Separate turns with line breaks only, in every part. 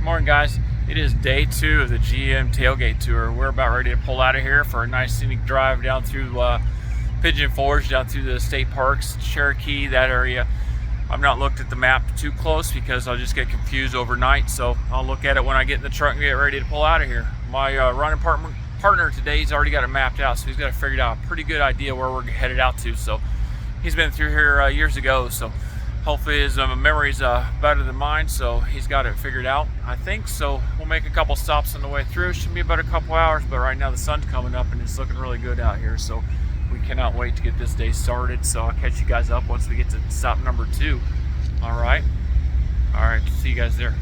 Morning, guys. It is day 2 of the GM Tailgate Tour. We're about ready to pull out of here for a nice scenic drive down through Pigeon Forge, down through the state parks, Cherokee, that area. I've not looked at the map too close because I'll just get confused overnight, so I'll look at it when I get in the truck and get ready to pull out of here. My running partner today, he's already got it mapped out, so he's got it figured out. A pretty good idea where we're headed out to, so he's been through here years ago, so hopefully his memory's better than mine, so he's got it figured out, I think. So we'll make a couple stops on the way through. Should be about a couple hours, but right now the sun's coming up and it's looking really good out here, so we cannot wait to get this day started. So I'll catch you guys up once we get to stop number 2. All right, see you guys there.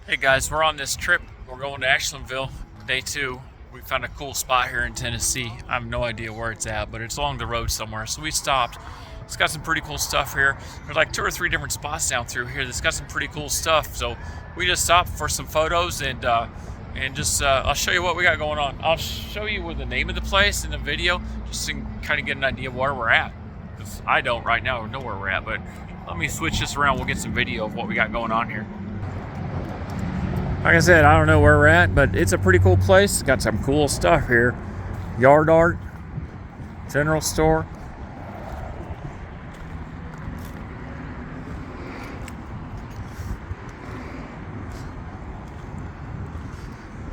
Hey guys, we're on this trip. We're going to Ashlandville, day 2. We found a cool spot here in Tennessee. I have no idea where it's at, but it's along the road somewhere. So we stopped. It's got some pretty cool stuff here. There's like 2 or 3 different spots down through here that's got some pretty cool stuff. So we just stopped for some photos and just I'll show you what we got going on. I'll show you with the name of the place in the video, just to kind of get an idea of where we're at. Because I don't right now know where we're at, but let me switch this around. We'll get some video of what we got going on here. Like I said, I don't know where we're at, but it's a pretty cool place. It's got some cool stuff here. Yard art, general store.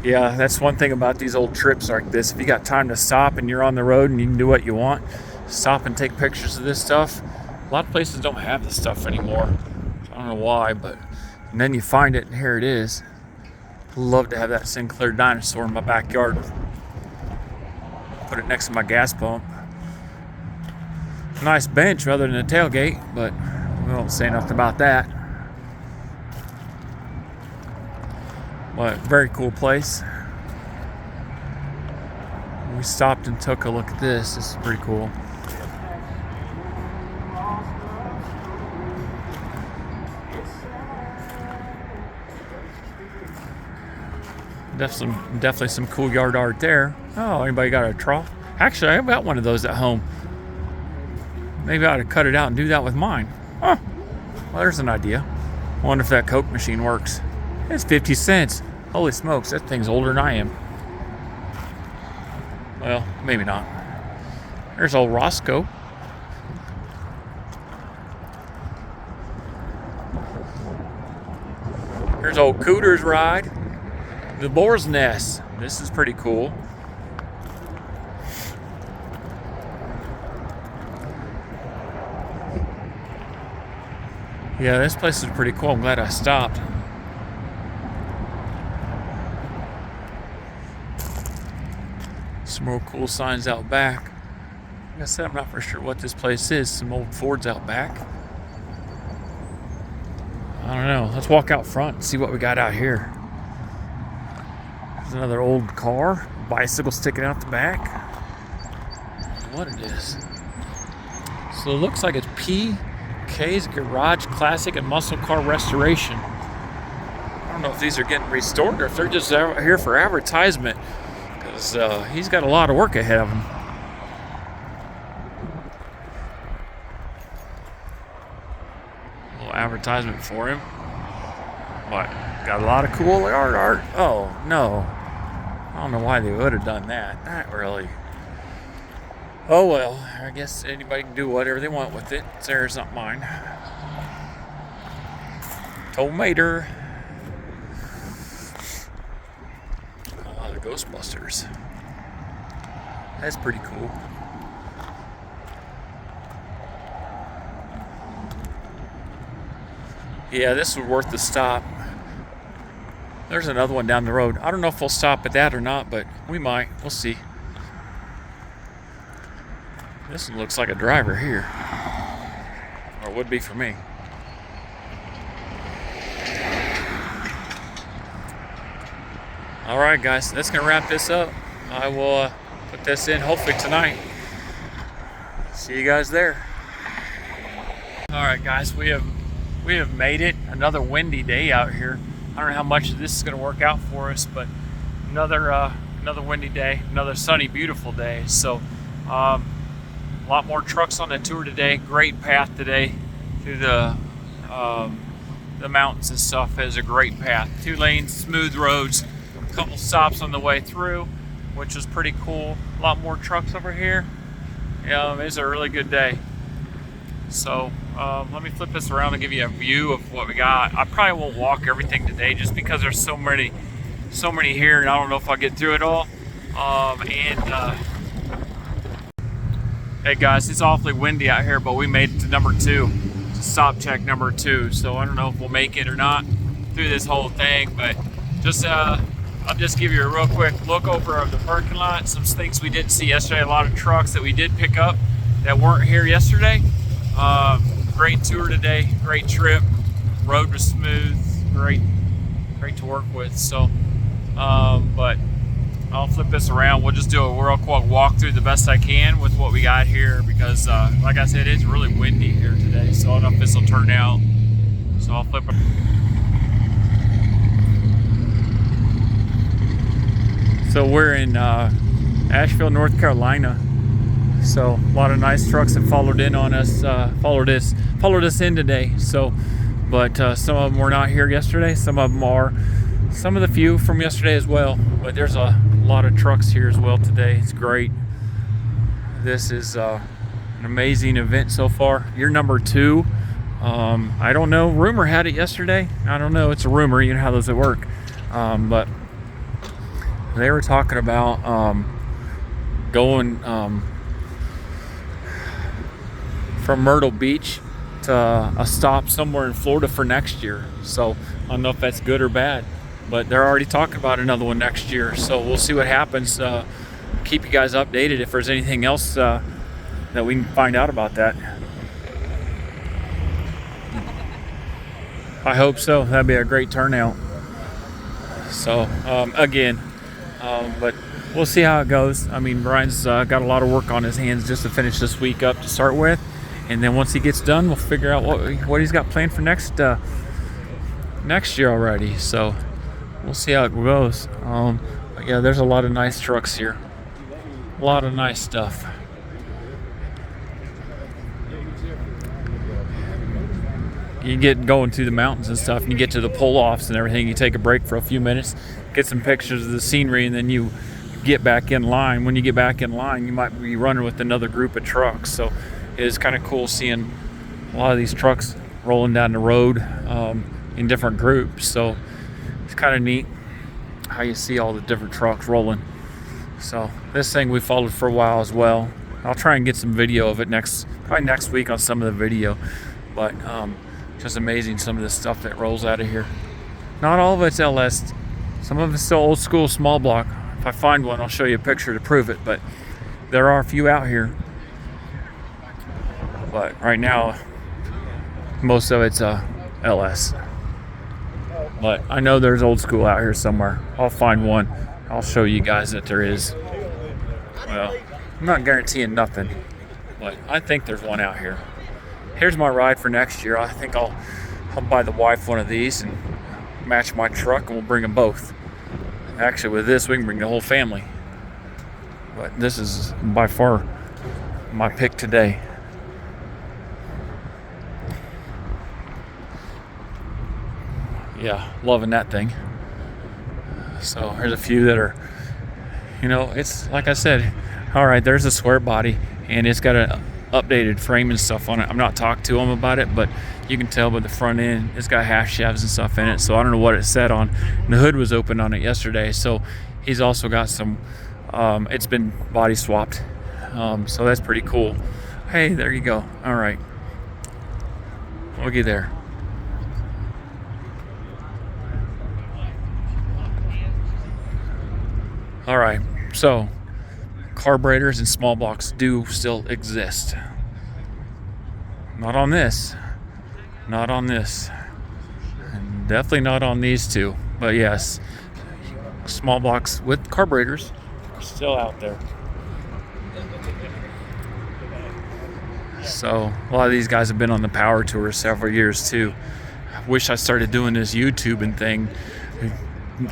Yeah, that's one thing about these old trips like this. If you got time to stop and you're on the road and you can do what you want, stop and take pictures of this stuff. A lot of places don't have this stuff anymore. I don't know why, but and then you find it and here it is. Love to have that Sinclair dinosaur in my backyard. Put it next to my gas pump. Nice bench rather than a tailgate, but we won't say nothing about that. But very cool place. We stopped and took a look at this. This is pretty cool. Definitely some cool yard art there. Oh, anybody got a trough? Actually, I've got one of those at home. Maybe I ought to cut it out and do that with mine. Huh. Well, there's an idea. I wonder if that Coke machine works. It's 50 cents. Holy smokes, that thing's older than I am. Well, maybe not. There's old Roscoe. Here's old Cooter's Ride. The Boar's Nest. This is pretty cool. Yeah, this place is pretty cool. I'm glad I stopped. Some more cool signs out back. Like I said, I'm not for sure what this place is. Some old Fords out back. I don't know. Let's walk out front and see what we got out here. There's another old car, bicycle sticking out the back. What it is. So it looks like it's PK's Garage Classic and Muscle Car Restoration. I don't know if these are getting restored or if they're just out here for advertisement. because he's got a lot of work ahead of him. A little advertisement for him. What? Got a lot of cool art. Oh no, I don't know why they would have done that. Not really. Oh well, I guess anybody can do whatever they want with it. It's theirs, not mine. Tomater. Oh, the Ghostbusters. That's pretty cool. Yeah, this was worth the stop. There's another one down the road. I don't know if we'll stop at that or not, but we might. We'll see. This one looks like a driver here. Or it would be for me. Alright guys, that's going to wrap this up. I will put this in hopefully tonight. See you guys there. Alright guys, we have made it. Another windy day out here. I don't know how much of this is going to work out for us, but another windy day, another sunny, beautiful day. So a lot more trucks on the tour today. Great path today through the mountains and stuff. It is a great path. 2 lanes, smooth roads, a couple stops on the way through, which was pretty cool. A lot more trucks over here. It's a really good day. So let me flip this around and give you a view of what we got. I probably won't walk everything today just because there's so many here, and I don't know if I'll get through it all. Hey guys, it's awfully windy out here, but we made it to number 2, stop check number 2. So I don't know if we'll make it or not through this whole thing, but just I'll just give you a real quick look over of the parking lot. Some things we didn't see yesterday. A lot of trucks that we did pick up that weren't here yesterday. Great tour today, great trip. Road was smooth, great to work with. So, but I'll flip this around. We'll just do a real quick walkthrough the best I can with what we got here because, like I said, it's really windy here today. So I don't know if this will turn out. So I'll flip it. So we're in Asheville, North Carolina. So a lot of nice trucks that followed in on us, followed us in today. So, but some of them were not here yesterday. Some of them are. Some of the few from yesterday as well. But there's a lot of trucks here as well today. It's great. This is an amazing event so far. You're number 2. I don't know. Rumor had it yesterday. I don't know. It's a rumor. You know how those work. But they were talking about going from Myrtle Beach to a stop somewhere in Florida for next year. So I don't know if that's good or bad, but they're already talking about another one next year. So we'll see what happens. Keep you guys updated if there's anything else that we can find out about that. I hope so. That'd be a great turnout. So again, but we'll see how it goes. I mean, Brian's got a lot of work on his hands just to finish this week up to start with. And then once he gets done, we'll figure out what he's got planned for next year already. So we'll see how it goes. But yeah, there's a lot of nice trucks here. A lot of nice stuff. You get going through the mountains and stuff, and you get to the pull-offs and everything. You take a break for a few minutes, get some pictures of the scenery, and then you get back in line. When you get back in line, you might be running with another group of trucks. So it is kind of cool seeing a lot of these trucks rolling down the road in different groups. So it's kind of neat how you see all the different trucks rolling. So this thing we followed for a while as well. I'll try and get some video of it probably next week on some of the video. But just amazing some of the stuff that rolls out of here. Not all of it's LS. Some of it's still old school small block. If I find one, I'll show you a picture to prove it. But there are a few out here. But right now, most of it's LS. But I know there's old school out here somewhere. I'll find one. I'll show you guys that there is. Well, I'm not guaranteeing nothing, but I think there's one out here. Here's my ride for next year. I think I'll buy the wife one of these and match my truck, and we'll bring them both. Actually, with this, we can bring the whole family. But this is by far my pick today. Yeah, loving that thing. So here's a few that are, it's like I said, all right, there's a square body and it's got an updated frame and stuff on it. I'm not talking to them about it, but you can tell by the front end, it's got half shafts and stuff in it. So I don't know what it said on. And the hood was open on it yesterday. So he's also got some, it's been body swapped. So that's pretty cool. Hey, there you go. All right. Looky there. All right, so carburetors and small blocks do still exist. Not on this, and definitely not on these two. But yes, small blocks with carburetors are still out there. So a lot of these guys have been on the power tour several years too. I wish I started doing this YouTubing thing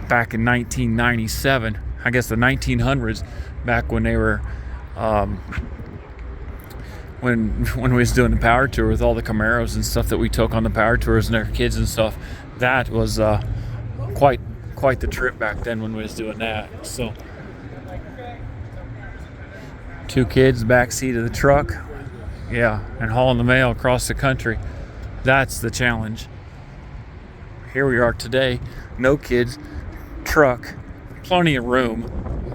back in 1997. I guess the 1900s, back when they were, when we was doing the power tour with all the Camaros and stuff that we took on the power tours and their kids and stuff. That was quite the trip back then when we was doing that. So 2 kids, back seat of the truck, yeah, and hauling the mail across the country. That's the challenge. Here we are today, no kids, truck. Plenty of room,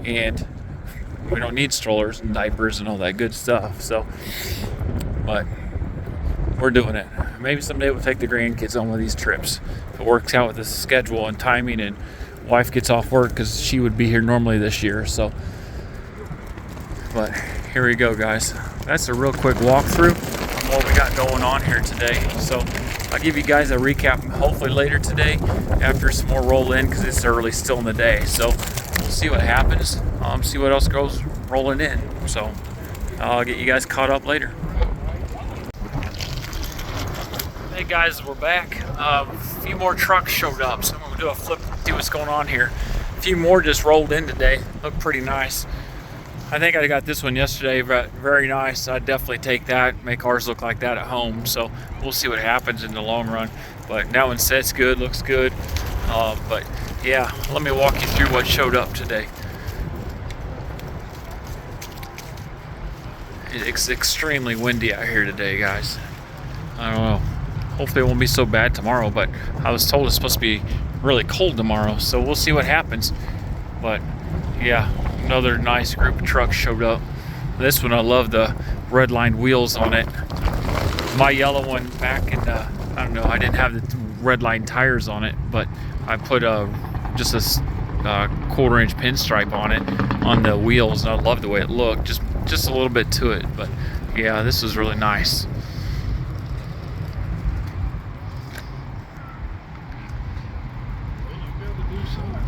and we don't need strollers and diapers and all that good stuff. So, but we're doing it. Maybe someday we'll take the grandkids on one of these trips if it works out with the schedule and timing, and wife gets off work because she would be here normally this year. So, but here we go, guys. That's a real quick walkthrough on what we got going on here today. So I'll give you guys a recap hopefully later today after some more roll in, because it's early still in the day. So we'll see what happens, see what else goes rolling in. So I'll get you guys caught up later. Hey guys, we're back. A few more trucks showed up, so I'm gonna do a flip, see what's going on here. A few more just rolled in today. Look pretty nice. I think I got this one yesterday, but very nice. I'd definitely take that, make ours look like that at home. So we'll see what happens in the long run. But that one sets good, looks good. But yeah, let me walk you through what showed up today. It's extremely windy out here today, guys. I don't know. Hopefully it won't be so bad tomorrow, but I was told it's supposed to be really cold tomorrow. So we'll see what happens. But yeah. Another nice group of trucks showed up. This one, I love the red lined wheels on it. My yellow one back in, I don't know, I didn't have the red line tires on it, but I put just a 1/4 inch pinstripe on it on the wheels, and I love the way it looked. Just a little bit to it, but yeah, this was really nice.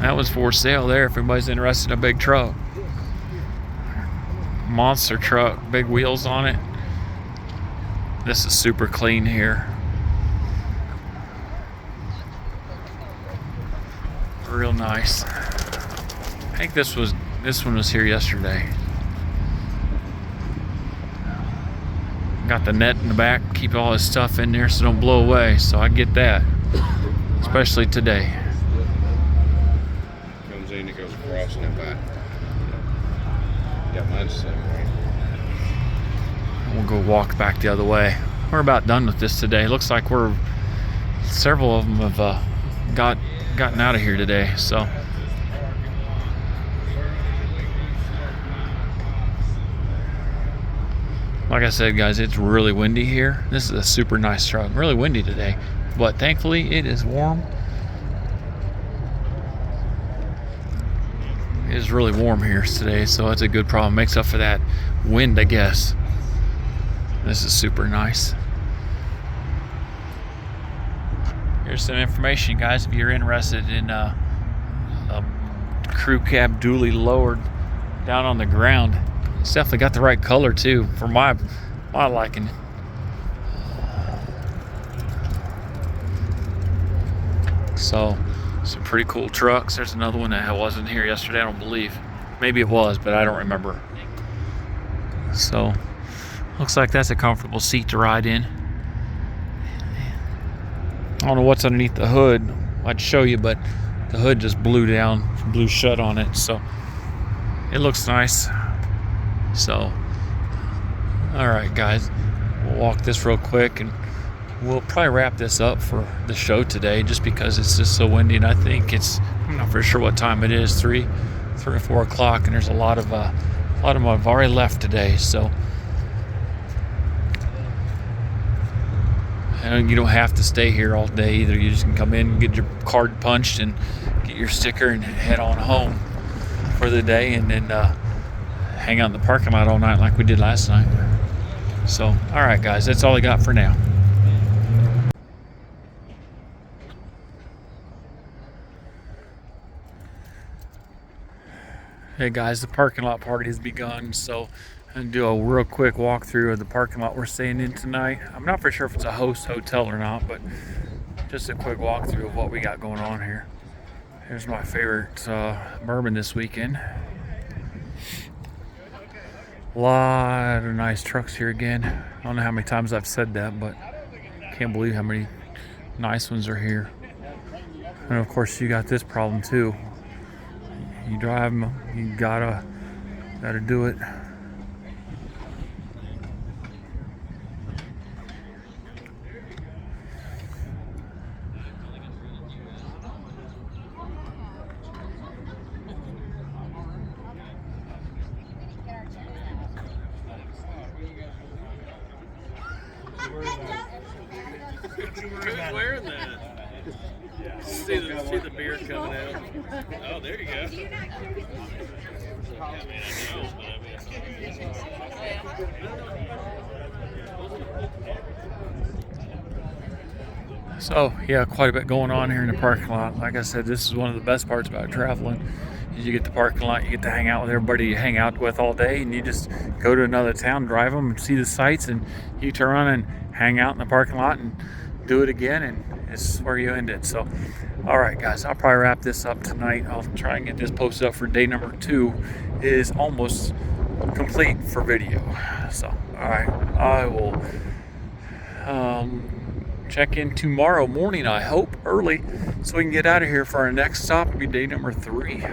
That was for sale there if anybody's interested in a big truck. Monster truck, big wheels on it. This is super clean here. Real nice. I think this one was here yesterday. Got the net in the back, keep all his stuff in there so don't blow away. So I get that, especially today.
Comes in, it goes across and then back. Yeah, mine's the same way.
We'll go walk back the other way. We're about done with this today. Looks like several of them have gotten out of here today. So like I said, guys, it's really windy here. This is a super nice truck. Really windy today, but thankfully it is warm. It is really warm here today, so that's a good problem. Makes up for that wind, I guess. This is super nice. Here's some information, guys, if you're interested in a crew cab dually lowered down on the ground. It's definitely got the right color too, for my liking. So some pretty cool trucks. There's another one that wasn't here yesterday, I don't believe. Maybe it was, but I don't remember. So, looks like that's a comfortable seat to ride in. I don't know what's underneath the hood. I'd show you, but the hood just blew shut on it. So, it looks nice. So, all right, guys, we'll walk this real quick and we'll probably wrap this up for the show today, just because it's just so windy. And I think I'm not for sure what time it is, 3 or 4 o'clock, and there's a lot of them have already left today. So, and you don't have to stay here all day either. You just can come in, get your card punched, and get your sticker, and head on home for the day, and then hang out in the parking lot all night like we did last night. So, all right, guys, that's all I got for now. Hey guys, the parking lot party has begun, so I'm gonna do a real quick walkthrough of the parking lot we're staying in tonight. I'm not for sure if it's a host hotel or not, but just a quick walkthrough of what we got going on here. Here's my favorite bourbon this weekend. A lot of nice trucks here again. I don't know how many times I've said that, but I can't believe how many nice ones are here. And of course, you got this problem too. You drive them, you gotta do it.
Who's wearing that? See the beer coming out. Oh, there you go.
So yeah, quite a bit going on here in the parking lot. Like I said, this is one of the best parts about traveling. You get the parking lot, you get to hang out with everybody you hang out with all day, and you just go to another town, drive them, and see the sights, and you turn around and hang out in the parking lot and do it again, and it's where you end it. So, all right, guys, I'll probably wrap this up tonight. I'll try and get this posted up for day number 2. It is almost complete for video. So, all right, I will check in tomorrow morning, I hope, early, so we can get out of here for our next stop. It'll be day number 3.